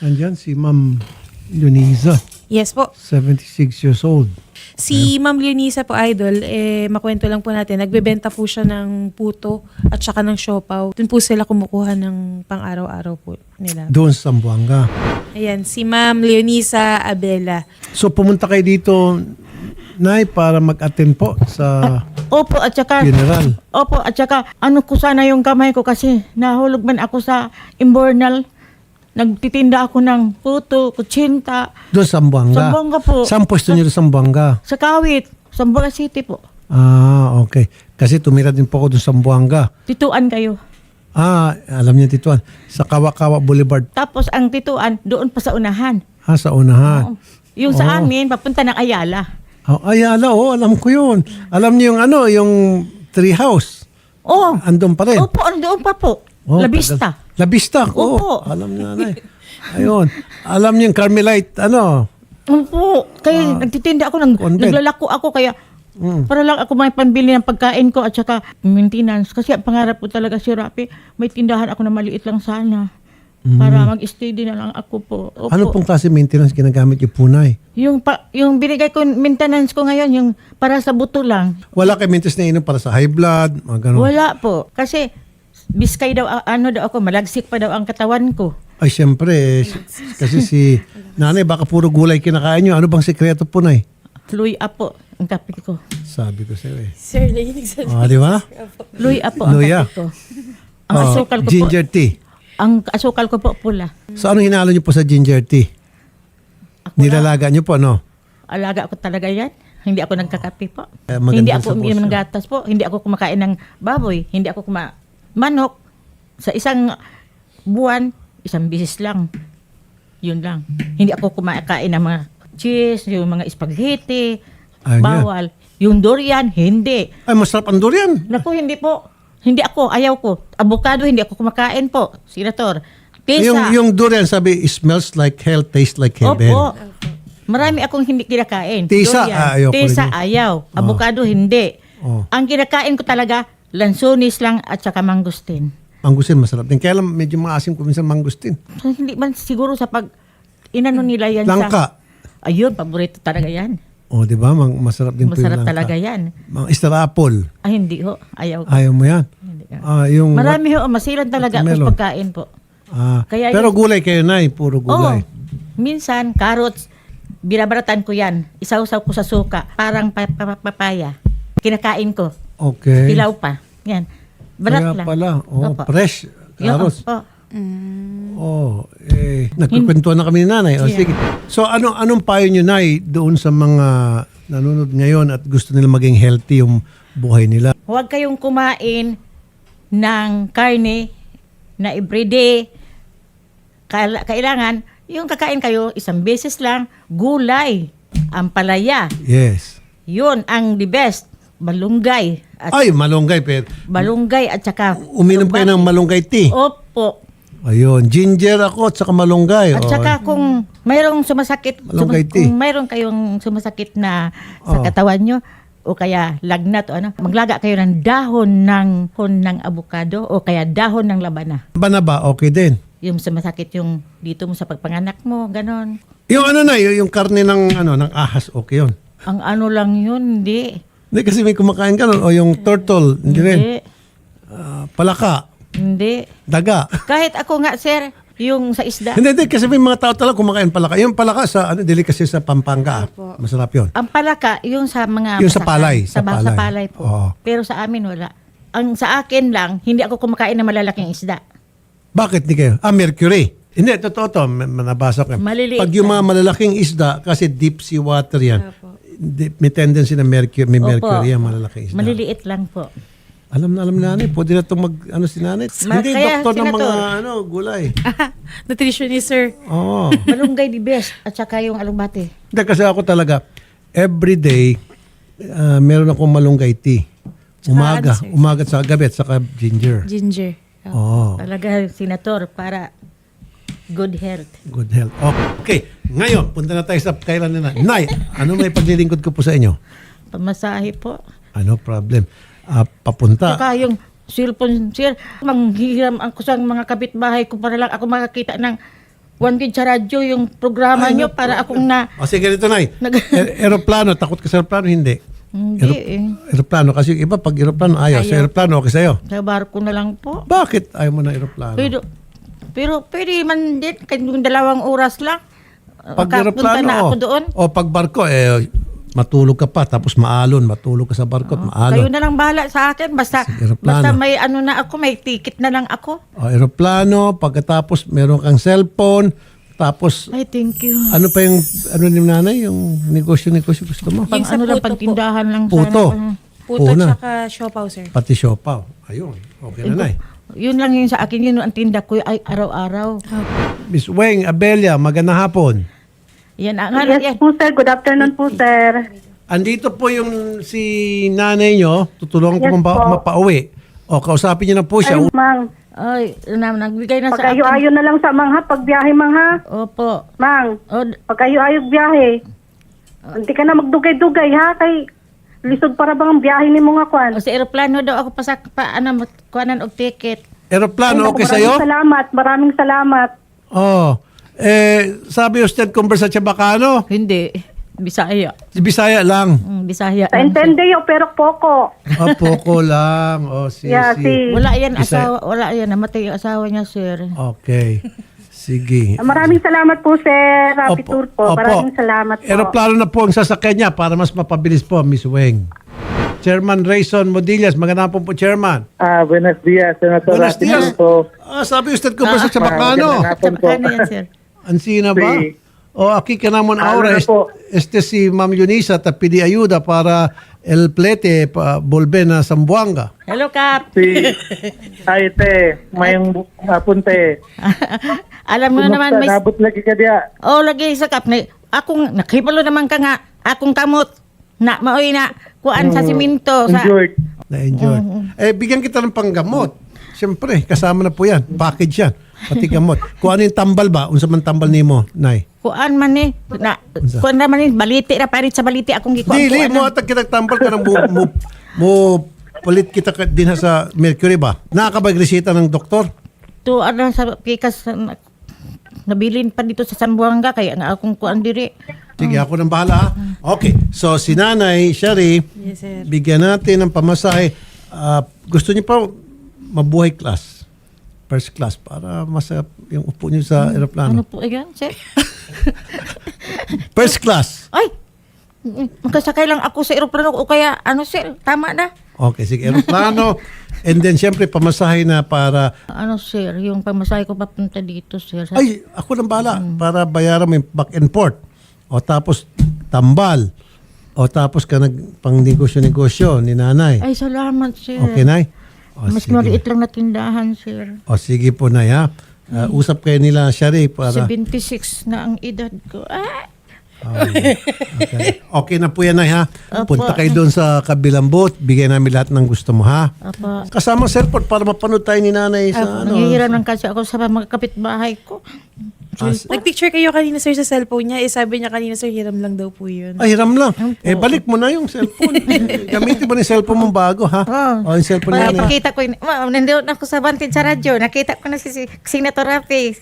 Andyan si Ma'am Leonisa, Yes po. 76 years old. Si Ma'am Leonisa po, Idol, makwento lang po natin, nagbebenta po siya ng puto at saka ng siopaw. Doon po sila kumukuha ng pang-araw-araw po nila. Doon sa Zamboanga. Ayan, si Ma'am Leonisa Abela. So pumunta kayo dito, Nay, para mag-attend po sa Opo, at saka, funeral. opo, at saka, ano ko sana yung kamay ko kasi nahulog man ako sa imbornal. Nagtitinda ako ng puto, kutsinta, Doon sa Zamboanga. Zamboanga po. Saan pwesto niyo sa Zamboanga? Sa Kawit, Zamboanga City po. Ah, okay. Kasi tumira din po ako doon sa Zamboanga. Tituan kayo. Ah, alam niyo Tituan. Sa Kawa-Kawa Boulevard. Tapos ang tituan, doon pa sa unahan. Ah, sa unahan. Yung sa amin, papunta ng Ayala. Oh, Ayala, alam ko yun. Alam niyo yung yung tree house. Oh, Andun pa rin. opo, doon pa po. Oh, La Vista. tagal. La Vista. Opo. Alam niyo Nanay. Ayun. Alam niyo yung Carmelite, Opo, kaya nagtitinda ako, convent. naglalako ako, kaya para lang ako may pambili ng pagkain ko at saka maintenance. Kasi ang pangarap ko talaga si Rapi, may tindahan ako na maliit lang sana. Para mag-steady na lang ako po. Opo. Ano pong klase maintenance ginagamit yung punay? Yung binigay ko maintenance ko ngayon, yung para sa buto lang. Wala kayo maintenance na inom para sa high blood, mga ganun? Wala po. Kasi biskay daw, daw ako, malagsik pa daw ang katawan ko. Ay, syempre. Kasi si nanay, baka puro gulay kinakain nyo. Ano bang sekreto punay? Luy po ang kape ko. Sabi ko sa'yo eh. Sir, nahinig sa... Di ba? Luy po ang Luya. kape ko. Ang asukal ko ginger po. tea. Ang asukal ko po pula. So, ano hinalo nyo po sa ginger tea? Ako Nilalaga nyo po, no? alaga ko talaga yan. Hindi ako nagkakape po. Maganda Hindi sa ako uminom puso. ng gatas po. Hindi ako kumakain ng baboy. Hindi ako manok. Sa isang buwan, isang bisis lang. Yun lang. Hindi ako kumakain ng mga cheese, yung mga spaghetti, Ayun yan. bawal. Yung durian, hindi. Ay, masarap ang durian. Naku, hindi po. Hindi ako, ayaw ko. Avocado, hindi ako kumakain po. Senator. Pisa. Yung durian, sabi, it smells like hell, tastes like heaven. Opo. Marami akong hindi kinakain. Tisa, Durian. ayaw ko Tisa, rin yun. ayaw. Avocado, hindi. Oh. Ang kinakain ko talaga, lansones lang at saka mangustin. Mangustin, masarap din. Kaya lang, medyo maasim ko minsan mangustin. So, hindi man siguro sa pag inano nila yan Langka. sa... Ayun, paborito talaga yan. O, di ba? Masarap din po yung Masarap langka. talaga yan. Mga star apple. Ay, hindi ho. Ayaw ko. Ayaw mo yan. Hindi ka. Yung Marami ho, masilan talaga ako watermelon. sa pagkain po. Kaya pero yun- gulay kayo na puro gulay. Minsan, carrots, binabaratan ko yan. Isawsaw ko sa suka. Parang papaya. Kinakain ko. Okay. Pilaw pa. Yan. Barat Kaya lang. pala. Oh, Opo. fresh. Carrots. Opo. Nagkukwentuhan na kami ni nanay. O, sige. So, anong payo nyo, Nay, doon sa mga nanonood ngayon at gusto nila maging healthy yung buhay nila? Huwag kayong kumain ng karne na everyday. Kailangan, yung kakain kayo, isang beses lang, gulay, ampalaya. Yes. Yun ang the best. Malunggay. Ay, malunggay. Pero Malunggay at saka... uminom kayo ng malunggay tea. Opo. Ayun. Ginger ako at saka malunggay. At O, saka kung mayroong sumasakit, Malunggay tea. kung mayroong kayong sumasakit na sa Oh. katawan nyo, o kaya lagnat o ano, maglaga kayo ng dahon ng avocado o kaya dahon ng labana. Banaba, okay din. Yung sumasakit yung dito mo sa pagpanganak mo, ganon. Yung yung karne ng ahas, okay yun. Ang ano lang yun, hindi. Hindi kasi may kumakain ka nun. O yung turtle, hindi rin. Hindi. Palaka, Hindi. daga. Kahit ako nga, sir, yung sa isda. Hindi, kasi may mga tao talaga kumakain palaka. Yung palaka sa, delicacy sa Pampanga. Masarap yun. Ang palaka, yung sa mga... Yung sa masakan. palay, Sa, sa palay. sa palay po. Oo. Pero sa amin, wala. Ang sa akin lang, hindi ako kumakain ng malalaking isda. Bakit di kayo? Mercury. Hindi, totoo to. Nabasa ko. Maliliit Pag yung mga malalaking isda, kasi deep sea water yan, may tendency na mercury, may Opo. mercury yan, malalaking isda. Maliliit lang po. Alam na nanay. Pwede na itong si nanay. Hindi, Kaya, doktor ng mga Senator. gulay. Nutritionist, sir. Oo. Malunggay di best. At saka yung alugbate. Hindi, kasi ako talaga, every day, meron akong malunggay tea. Umaga, sir? umaga sa gabi at saka ginger. Ginger. Oh, Talaga, senator, para good health. good health. Okay, ngayon, punta na tayo sa kailan na. Nay, ano may paglilingkod ko po sa inyo? Pamasahe po. Ano problem? Papunta. Saka yung cellphone, sir, manghiram ako sa mga kapitbahay ko para lang ako makakita ng One Kid sa radyo yung programa Ay, nyo para akong na... O sige, ganito, Nay. Nag- Aeroplano, takot ka sa aeroplano? Hindi. Hindi eh. Aeroplano, kasi yung iba pag aeroplano ayaw. Sa aeroplano, okay sa'yo. Sa barko na lang po. Bakit ayaw mo ng aeroplano? Pero pwede man din, kahit yung 2 oras lang. Pag Makapunta aeroplano, na ako doon. o pag barko, matulog ka pa, tapos maalon, matulog ka sa barko at Kayo maalon. na lang bahala sa akin. Basta aeroplano. may ano na ako, may ticket na lang ako. O, aeroplano, pagkatapos meron kang cellphone, tapos Ay, thank you. ano pa yung, ano ni nanay, yung negosyo gusto mo? Yung sa Ano lang, puto pagtindahan lang Puto. sana. Puto Puna. tsaka siopaw, sir. Pati siopaw. Ayun, okay na, Nay. Yun lang yung sa akin, yun ang tinda ko ay araw-araw. Miss Weng Abelia, magandang hapon. Yan ang Yes po sir, good afternoon po sir. Andito po yung si nanay nyo, tutulungan ko Yes po. mapauwi. O, kausapin niyo na po siya. Ay, mang, Ay, nagbigay na sa akin. pagkayo-ayo na lang sa mang ha, pagbiyahe mang ha. Opo. Mang, O, pagkayo-ayo biyahe. Hindi ka na magdugay-dugay ha, kay lisod para bang ang biyahe ni mo nga kwan. sa aeroplano daw ako kuanan og ticket. Aeroplano, okay Maraming sa'yo? maraming salamat. Oh. Sabi usted conversa Chabacano. Hindi. Bisaya. Bisaya lang. Bisaya. Sa intende yo, pero poko. Opo ko lang. O, Yeah, si- Wala yan Bisaya. asawa, wala yan. Namatay yung asawa niya, sir. Okay. Sige. Maraming salamat po sir, Happy Tour po. Opo. Maraming salamat po. Aeroplano na po ang sasakyan niya para mas mapabilis po, Miss Weng. Chairman Rayson Modillas, magandang po po, Chairman. Buenos días, Senator Buenos Rafi dias. po. Sabi usted conversa Chabacano. magandang hapon po. Ano yan, sir? Ansina ba? Si- O aquí ka naman Ano ahora. na po? Este si Ma'am Yunisa te pidi ayuda para el plete pa volver na Zamboanga. Hello, Kap. Si Aite, mayong apunte. Alam mo na naman, may... Nabot lagi ka diya. Oh, lagi sa Kap. Akong, nakipalo naman ka nga. Akong kamot. Na, maoy na. Kuan sa siminto. Sa, Enjoy. Na-enjoy. Bigyan kita ng panggamot. Siyempre, kasama na po yan. Package yan. Pati gamot. Kung ano yung tambal ba? Unsa man tambal nimo, Nay? kuan man ni. Kuan naman ni. Baliti na parit sa baliti. Akong gikuan. Dili mo atag kitagtambal ka ng mo palit kita din sa Mercury ba? Nakakabagresita ng doktor? To ano sa pikas nabilin pa dito sa Zamboanga kaya nga akong kuan diri. Sige, ako nang bahala. Ha? Okay. So, si Nanay Shari, Yes, sir. bigyan natin ng pamasahe. Gusto niyo pa mabuhay class? First class para masarap yung upo niyo sa Ano aeroplano. po yan, sir? First class. Ay! Magkasakay lang ako sa aeroplano o kaya ano, sir? Tama na. Okay, sige. Aeroplano. And then, siyempre, pamasahe na para... Ano, sir? Yung pamasahe ko papunta dito, sir. Ay, ako nang bahala. Para bayaran mo yung back and forth. O tapos, tambal. O tapos ka pang negosyo-negosyo ni nanay. Ay, salamat, sir. Okay, Nay? O, Mas sige. maliit lang na tindahan, sir. O sige po, Nay, ha? Usap kayo nila, Shari, para... 76 na ang edad ko. Ah! Okay. Okay na po yan, Nay, ha? Opo. Punta kayo doon sa kabilang booth. Bigay namin lahat ng gusto mo, ha? Apa. Kasama sa airport para mapanood tayo ni nanay sa ano. Nangihiram lang kasi ako sa mga kapitbahay ko. Nag-picture kayo kanina, sir, sa cellphone niya. Sabi niya kanina, sir, hiram lang daw po yun. Ay, hiram lang. Balik mo na yung cellphone. Gamitin mo na yung cellphone mong bago, ha? O, yung cellphone Para na. pakita ko, nandun ako sa bantid sa radyo. Nakita ko na si Senator Rafi.